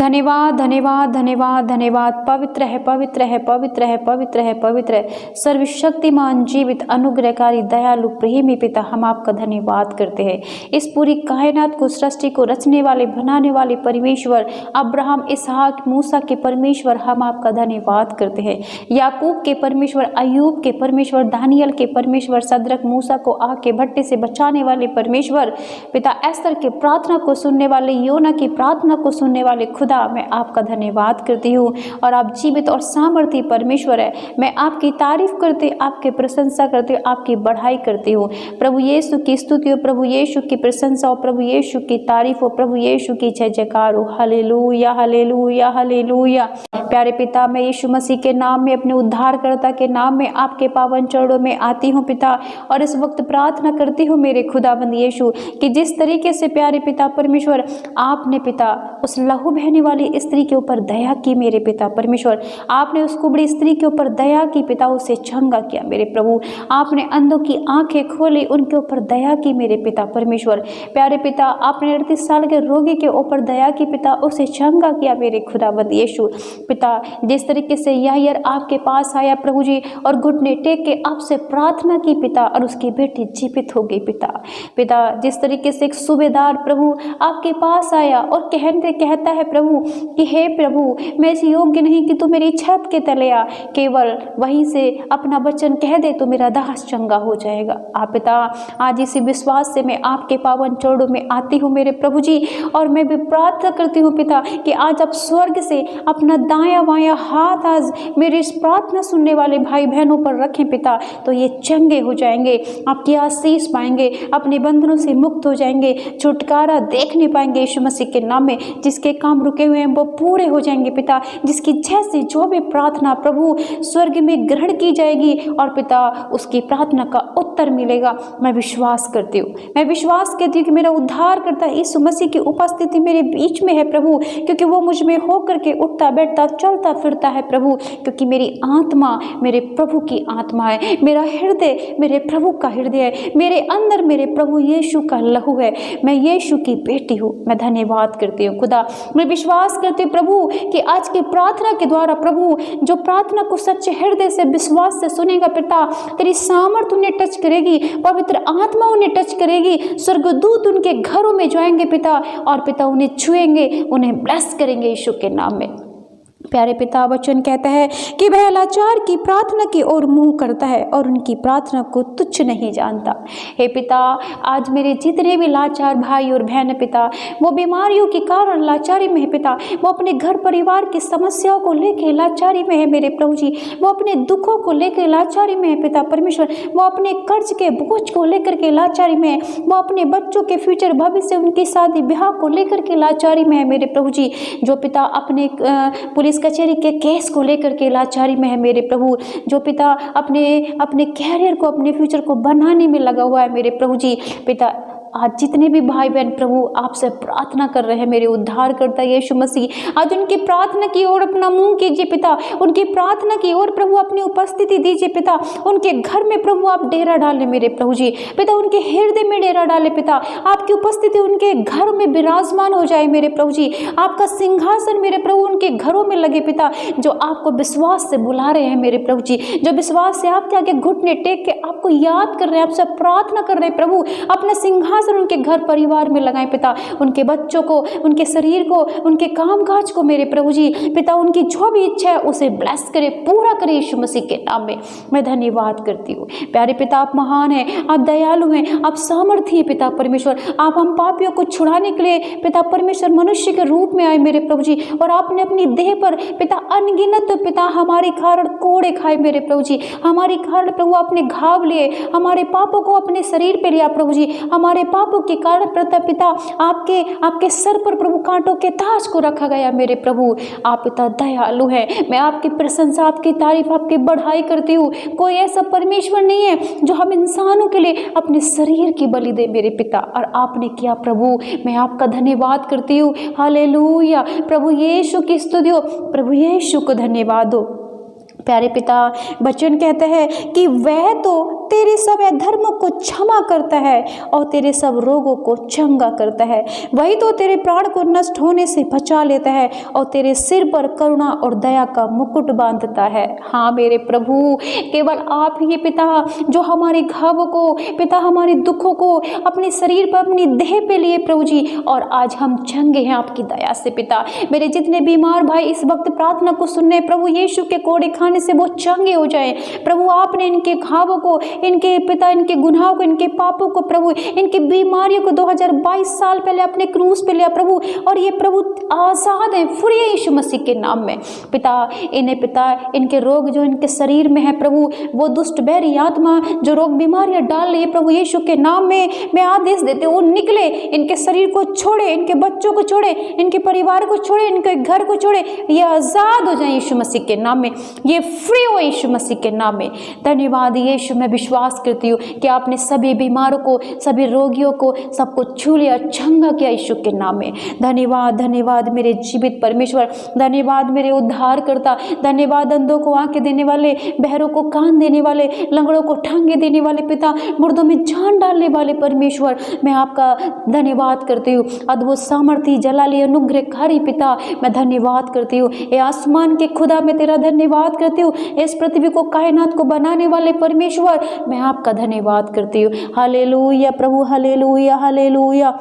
धन्यवाद धन्यवाद धन्यवाद धन्यवाद। पवित्र है पवित्र है पवित्र है पवित्र है पवित्र है, सर्वशक्तिमान जीवित अनुग्रहकारी दयालु प्रेमी पिता, हम आपका धन्यवाद करते हैं। इस पूरी कायनात को, सृष्टि को रचने वाले, बनाने वाले परमेश्वर, अब्राहम, इसहाक, मूसा के परमेश्वर, हम आपका धन्यवाद करते हैं। याकूब के परमेश्वर, अय्यूब के परमेश्वर, दानियल के परमेश्वर, सदरक मूसा को आग के भट्टे से बचाने वाले परमेश्वर पिता, एस्तर के प्रार्थना को सुनने वाले, योना की प्रार्थना को सुनने वाले खुदा, मैं आपका धन्यवाद करती हूँ। और आप जीवित और सामर्थी परमेश्वर है। मैं आपकी तारीफ करती, आपकी प्रशंसा करती हूँ, आपकी बढ़ाई करती हूँ। प्रभु यीशु की स्तुति हो, प्रभु यीशु की प्रशंसा हो, प्रभु यीशु की तारीफ हो, प्रभु यीशु की जय जयकार हो। Hallelujah hallelujah hallelujah. प्यारे पिता, मैं यीशु मसीह के नाम में, अपने उद्धारकर्ता के नाम में आपके पावन चरणों में आती हूँ पिता, और इस वक्त प्रार्थना करती हूँ मेरे खुदाबंद यीशु कि जिस तरीके से प्यारे पिता परमेश्वर आपने पिता उस लहू बहने वाली स्त्री के ऊपर दया की मेरे पिता परमेश्वर, आपने उस कुबड़ी स्त्री के ऊपर दया की पिता, उसे चंगा किया मेरे प्रभु। आपने अंधों की आंखें खोली, उनके ऊपर दया की मेरे पिता परमेश्वर। प्यारे पिता, आपने 38 साल के रोगी के ऊपर दया की पिता, उसे चंगा किया मेरे खुदाबंद यीशु पिता। जिस तरीके से यायर आपके पास आया प्रभु जी, और घुटने टेक के आपसे प्रार्थना की पिता, और उसकी बेटी जीवित हो गई पिता। पिता, जिस तरीके से एक सूबेदार प्रभु आपके पास आया और कहता है प्रभु कि हे प्रभु, मैं इस योग्य नहीं कि तू मेरी छत के तले आ, केवल वहीं से अपना वचन कह दे तो मेरा दास चंगा हो जाएगा। आप पिता, आज इसी विश्वास से मैं आपके पावन चरणों में आती हूँ मेरे प्रभु जी, और मैं भी प्रार्थना करती हूँ पिता कि आज आप स्वर्ग से अपना दाया वाया हाथ आज मेरी इस प्रार्थना सुनने वाले भाई बहनों पर रखें पिता, तो ये चंगे हो जाएंगे, आपकी आशीष पाएंगे, अपने बंधनों से मुक्त हो जाएंगे, छुटकारा देखने पाएंगे यीशु मसीह के नाम में। जिसके काम रुके हुए हैं वो पूरे हो जाएंगे पिता, जिसकी जैसे जो भी प्रार्थना प्रभु स्वर्ग में ग्रहण की जाएगी, और पिता उसकी प्रार्थना का उत्तर मिलेगा। मैं विश्वास करती हूँ, मैं विश्वास करती हूँ कि मेरा उद्धार करता यीशु मसीह की उपस्थिति मेरे बीच में है प्रभु, क्योंकि वो मुझ में होकर के उठता बैठता चलता फिरता है प्रभु, क्योंकि मेरी आत्मा मेरे प्रभु की आत्मा है, मेरा हृदय मेरे प्रभु का हृदय है, मेरे अंदर मेरे प्रभु यीशु का लहू है, मैं यीशु की बेटी हूँ। मैं धन्यवाद करती हूँ खुदा, मैं विश्वास करती हूँ प्रभु कि आज की प्रार्थना के द्वारा प्रभु जो प्रार्थना को सच्चे हृदय से विश्वास से सुनेगा पिता, तेरी सामर्थ्य उन्हें टच करेगी, पवित्र आत्मा उन्हें टच करेगी, स्वर्गदूत उनके घरों में जाएंगे पिता, और पिता उन्हें छुएंगे, उन्हें ब्लेस करेंगे यीशु के नाम में। प्यारे पिता, वचन कहता है कि वह लाचार की प्रार्थना की ओर मुंह करता है और उनकी प्रार्थना को तुच्छ नहीं जानता। हे पिता, आज मेरे जितने भी लाचार भाई और बहन पिता, वो बीमारियों के कारण लाचारी में है पिता, वो अपने घर परिवार की समस्याओं को लेकर लाचारी में है मेरे प्रभु जी, वो अपने दुखों को लेकर लाचारी में है पिता परमेश्वर, वो अपने कर्ज के बोझ को लेकर के लाचारी में है, वो अपने बच्चों के फ्यूचर भविष्य, उनकी शादी ब्याह को लेकर के लाचारी में है मेरे प्रभु जी, जो पिता अपने पुलिस कचहरी के केस को लेकर के लाचारी में है मेरे प्रभु, जो पिता अपने कैरियर को, अपने फ्यूचर को बनाने में लगा हुआ है मेरे प्रभु जी। पिता, आज जितने भी भाई बहन प्रभु आपसे प्रार्थना कर रहे हैं मेरे उद्धार करता यीशु मसीह, आज उनकी प्रार्थना की ओर अपना मुंह कीजिए पिता, उनकी प्रार्थना की ओर प्रभु अपनी उपस्थिति दीजिए पिता, उनके घर में प्रभु आप डेरा डालें मेरे प्रभु जी, पिता उनके हृदय में डेरा डाले पिता, आपकी उपस्थिति उनके घर में विराजमान हो जाए मेरे प्रभु जी, आपका सिंहासन मेरे प्रभु उनके घरों में लगे पिता, जो आपको विश्वास से बुला रहे हैं मेरे प्रभु जी, जो विश्वास से आपके आगे घुटने टेक के आपको याद कर रहे हैं, आपसे प्रार्थना कर रहे हैं प्रभु, अपना सिंहासन उनके घर परिवार में लगाएं पिता, उनके बच्चों को, उनके शरीर को, उनके कामकाज को मेरे प्रभु जी, पिता उनकी जो भी इच्छा है उसे ब्लेस करे, पूरा करे यीशु मसीह के नाम में। मैं धन्यवाद करती हूँ प्यारे पिता, आप महान हैं, आप दयालु हैं, आप सामर्थी हैं पिता परमेश्वर, आप हम पापियों को छुड़ाने के लिए पिता परमेश्वर मनुष्य के रूप में आए मेरे प्रभु जी, और आपने अपनी देह पर पिता अनगिनत पिता हमारे कारण कोड़े खाए मेरे प्रभु जी, हमारे कारण प्रभु आपने घाव लिए, हमारे पापों को अपने शरीर पे लिया प्रभु जी, हमारे पापों के कारण पिता आपके सर पर प्रभु कांटों के ताज को रखा गया मेरे प्रभु। आप पिता दयालु हैं, मैं आपकी प्रशंसा, आपकी तारीफ, आपकी बढ़ाई करती हूँ। कोई ऐसा परमेश्वर नहीं है जो हम इंसानों के लिए अपने शरीर की बलि दे मेरे पिता, और आपने किया प्रभु, मैं आपका धन्यवाद करती हूँ। हालेलुया, प्रभु यीशु की स्तुति हो, प्रभु यीशु को धन्यवाद हो। प्यारे पिता, वचन कहता है कि वह तो तेरे सब अधर्मों को क्षमा करता है और तेरे सब रोगों को चंगा करता है। वही तो तेरे प्राण को नष्ट होने से बचा लेता है और तेरे सिर पर करुणा और दया का मुकुट बांधता है। हाँ मेरे प्रभु, केवल आप ही पिता जो हमारे घावों को पिता, हमारे दुखों को अपने शरीर पर, अपनी देह पे लिए प्रभु जी, और आज हम चंगे हैं आपकी दया से पिता। मेरे जितने बीमार भाई इस वक्त प्रार्थना को सुनने प्रभु यीशु के कोड़े खाने से वो चंगे हो जाए प्रभु। आपने इनके घावों को, इनके पिता, इनके गुनाहों को, इनके पापों को प्रभु, इनकी बीमारियों को 2022 साल पहले अपने क्रूस पे लिया प्रभु, और ये प्रभु आजाद है, फ्री है यीशु मसीह के नाम में पिता। इन्हें पिता, इनके रोग जो इनके शरीर में है प्रभु, वो दुष्ट बैरी आत्मा जो रोग बीमारियां डाल रही है प्रभु यीशु के नाम में मैं आदेश देते वो निकले, इनके शरीर को छोड़े, इनके बच्चों को छोड़े, इनके परिवार को छोड़े, इनके घर को छोड़े, ये आजाद हो जाए यीशु मसीह के नाम में, ये फ्री हो यीशु मसीह के नाम में। धन्यवाद यीशु, मैं विश्वास करती हूँ कि आपने सभी बीमारों को, सभी रोगियों को, सबको छू लिया, चंगा किया यीशु के नाम में। धन्यवाद, धन्यवाद मेरे जीवित परमेश्वर, धन्यवाद मेरे उद्धार करता, धन्यवाद अंधों को आंखें देने वाले, बहरों को कान देने वाले, लंगड़ों को टांगे देने वाले पिता, मुर्दों में जान डालने वाले परमेश्वर, मैं आपका धन्यवाद करती हूँ। अद्भुत सामर्थी, जलाली, अनुग्रहकारी पिता, मैं धन्यवाद करती हूँ। ये आसमान के खुदा, मैं तेरा धन्यवाद करती हूँ। इस पृथ्वी को, कायनात को बनाने वाले परमेश्वर, मैं आपका धन्यवाद करती हूँ। हालेलुया प्रभु, हालेलुया, हालेलुया।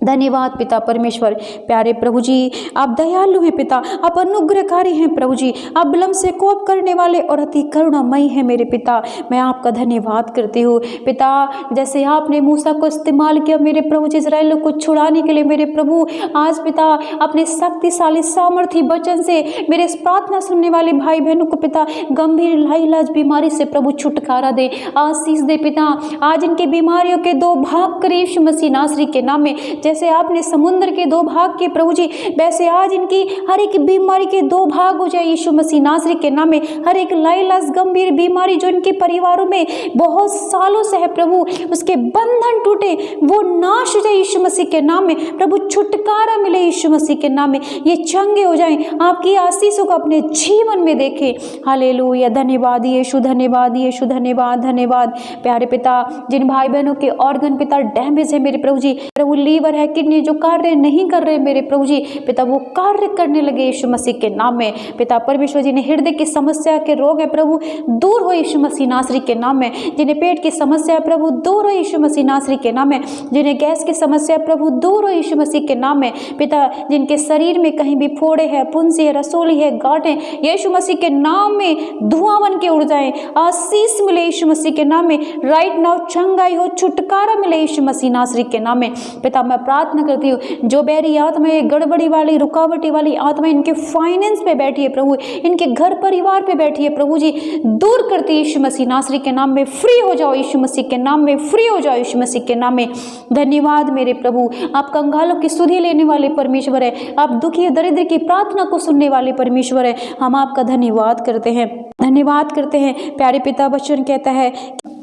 धन्यवाद पिता परमेश्वर। प्यारे प्रभु जी, आप दयालु हैं पिता, आप अनुग्रहकारी हैं प्रभु जी, आप विलंब से कोप करने वाले और अति करुणामयी हैं मेरे पिता। मैं आपका धन्यवाद करती हूँ पिता। जैसे आपने मूसा को इस्तेमाल किया मेरे प्रभु जी इस्राएल को छुड़ाने के लिए मेरे प्रभु, आज पिता अपने शक्तिशाली सामर्थी वचन से मेरे इस प्रार्थना सुनने वाले भाई बहनों को पिता गंभीर लाइलाज बीमारी से प्रभु छुटकारा दे, आशीष दे पिता। आज इनके बीमारियों के दो भाग करे यीशु मसीह नासरी के नाम में। जैसे आपने समुद्र के दो भाग किए प्रभु जी, वैसे आज इनकी हर एक बीमारी के दो भाग हो जाए यीशु मसीह नासरी के नाम में। हर एक लाइलाज गंभीर बीमारी जो इनके परिवारों में बहुत सालों से है प्रभु, उसके बंधन टूटे, वो नाश हो जाए यीशु मसीह के नाम में प्रभु। छुटकारा मिले यीशु मसीह के नाम में, ये चंगे हो जाएं, आपकी आशीषों को अपने जीवन में देखें। हालेलुया। धन्यवाद यीशु, धन्यवाद यीशु, धन्यवाद, धन्यवाद। प्यारे पिता, जिन भाई बहनों के ऑर्गन पिता डैमेज है मेरे प्रभु जी, प्रभु लीवर है, किडनी जो कार्य नहीं कर रहे मेरे प्रभु जी, पिता वो कार्य करने लगे यीशु मसीह के नाम में पिता परमेश्वर। जिन्हें हृदय की समस्या के रोग है प्रभु, दूर हो यीशु मसीह नासरी के नाम में। जिन्हें पेट की समस्या है प्रभु, दूर हो यीशु मसीह नासरी के नाम में। जिन्हें गैस की समस्या है प्रभु, दूर हो यीशु मसीह के नाम में पिता। जिनके शरीर में कहीं भी फोड़े है, फुंसी है, रसोली है, गांठें, यीशु मसीह के नाम में धुआं बन के उड़ जाए, आशीष मिले यीशु मसीह के नाम में। राइट नाउ चंगाई हो, छुटकारा मिले यीशु मसीह नासरी के नाम में पिता। मैं प्रार्थना करती हूँ, जो बैरी आत्मा, गड़बड़ी वाली, रुकावटी वाली आत्मा इनके फाइनेंस पे बैठी है प्रभु, इनके घर परिवार पे बैठी है प्रभु जी, दूर करती यीशु मसीह नासरी के नाम में। फ्री हो जाओ यीशु मसीह के नाम में, फ्री हो जाओ यीशु मसीह के नाम में। धन्यवाद मेरे प्रभु, आप कंगालों की सुधि लेने वाले परमेश्वर है, आप दुखी दरिद्र की प्रार्थना को सुनने वाले परमेश्वर है। हम आपका धन्यवाद करते हैं, धन्यवाद करते हैं। प्यारे पिता, वचन कहता है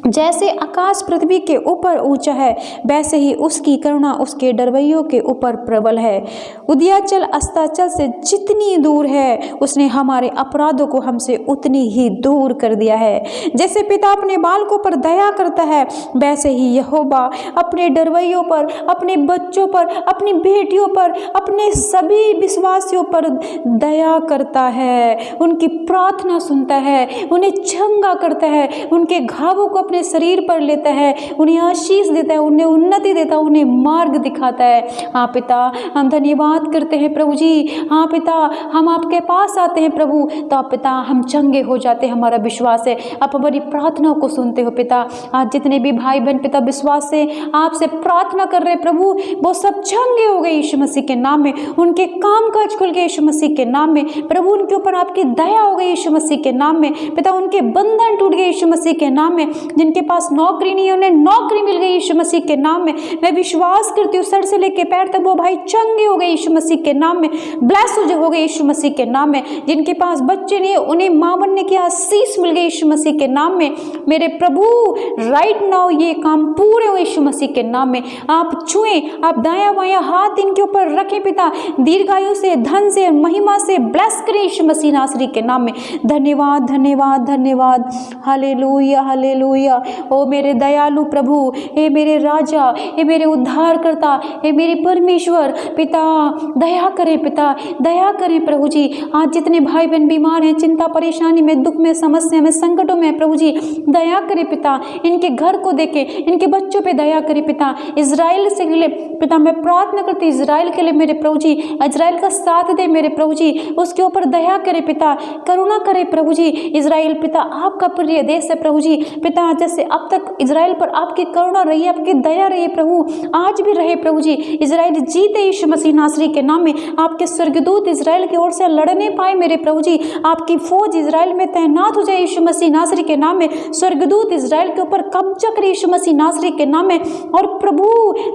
जैसे आकाश पृथ्वी के ऊपर ऊंचा है, वैसे ही उसकी करुणा उसके डरवैयों के ऊपर प्रबल है। उदयाचल अस्ताचल से जितनी दूर है, उसने हमारे अपराधों को हमसे उतनी ही दूर कर दिया है। जैसे पिता अपने बालकों पर दया करता है, वैसे ही यहोवा अपने डरवैयों पर, अपने बच्चों पर, अपनी बेटियों पर, अपने सभी विश्वासियों पर दया करता है। उनकी प्रार्थना सुनता है, उन्हें चंगा करता है, उनके घावों को अपने शरीर पर लेता है, उन्हें आशीष देता है, उन्हें उन्नति देता है, उन्हें मार्ग दिखाता है। हाँ पिता, हम धन्यवाद करते हैं प्रभु जी। हाँ पिता, हम आपके पास आते हैं प्रभु, तो आप पिता हम चंगे हो जाते हैं, हमारा विश्वास है आप हमारी प्रार्थनाओं को सुनते हो पिता। आज जितने भी भाई बहन पिता विश्वास से आपसे प्रार्थना कर रहे प्रभु, वो सब चंगे हो गए यीशु मसीह के नाम में। उनके काम काज खुल गए यीशु मसीह के नाम में प्रभु, उनके ऊपर आपकी दया हो गई यीशु मसीह के नाम में पिता। उनके बंधन टूट गए यीशु मसीह के नाम में। जिनके पास नौकरी नहीं है, उन्हें नौकरी मिल गई यीशु मसीह के नाम में। मैं विश्वास करती हूँ सर से लेकर पैर तक वो भाई चंगे हो गए यीशु मसीह के नाम में, ब्लेस हो गए यीशु मसीह के नाम में। जिनके पास बच्चे नहीं है, उन्हें मां बनने की आशीष मिल गई यीशु मसीह के नाम में। मेरे प्रभु राइट नाउ ये काम पूरे हो यीशु मसीह के नाम में। आप छुएं, आप दाया बाया हाथ इनके ऊपर रखें पिता, दीर्घायु से, धन से, महिमा से ब्लेस करें यीशु मसीह नासरी के नाम में। धन्यवाद, धन्यवाद, धन्यवाद। Hallelujah, hallelujah, hallelujah. ओ मेरे दयालु प्रभु, हे मेरे राजा, हे मेरे उद्धारकर्ता, हे मेरे परमेश्वर, पिता दया करें, पिता दया करें प्रभु जी। आज जितने भाई बहन बीमार हैं, चिंता परेशानी में, दुख में, समस्या में, संकटों में, प्रभु जी दया करें पिता। इनके घर को देखें, इनके बच्चों पे दया करें पिता। इजराइल से लिए पिता मैं प्रार्थना करती, इजराइल के लिए मेरे प्रभु जी, इजराइल का साथ दे मेरे प्रभु जी, उसके ऊपर दया करें पिता, करुणा करें प्रभु जी। इजराइल पिता आपका प्रिय देश है प्रभु जी, पिता जैसे अब तक इजराइल पर आपकी करुणा रही है, आपकी दया रही है प्रभु, आज भी रहे प्रभु जी। इजराइल जीते यीशु मसीह नासरी के नाम में, आपके स्वर्गदूत इजराइल की ओर से लड़ने पाए मेरे प्रभु जी, आपकी फौज इजराइल में तैनात हो जाए यीशु मसीह नासरी के नाम में। स्वर्गदूत इजराइल के ऊपर कब्जा करे यीशु मसीह नासरी के नाम में। और प्रभु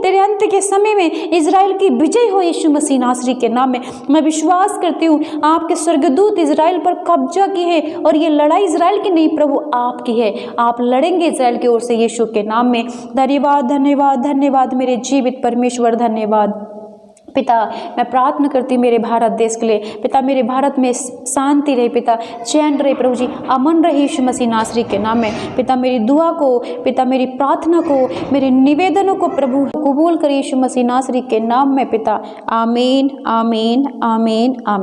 तेरे अंत के समय में इजराइल की विजय हो यीशु मसीह नासरी के नाम में। मैं विश्वास करती हूँ आपके स्वर्गदूत इजराइल पर कब्जा की है, और ये लड़ाई इजराइल की नहीं प्रभु आपकी है। आप लड़ेंगे इजराइल की ओर से यीशु के नाम में। धन्यवाद धन्यवाद धन्यवाद मेरे जीवित परमेश्वर, धन्यवाद पिता। मैं प्रार्थना करती मेरे भारत देश के लिए पिता, मेरे भारत में शांति रहे पिता, चैन रहे प्रभु जी, अमन रहे यीशु मसीह नासरी के नाम में। पिता मेरी दुआ को, पिता मेरी प्रार्थना को, मेरे निवेदनों को प्रभु कबूल करे यीशु मसीह नासरी के नाम में पिता। आमीन आमीन आमीन आमीन।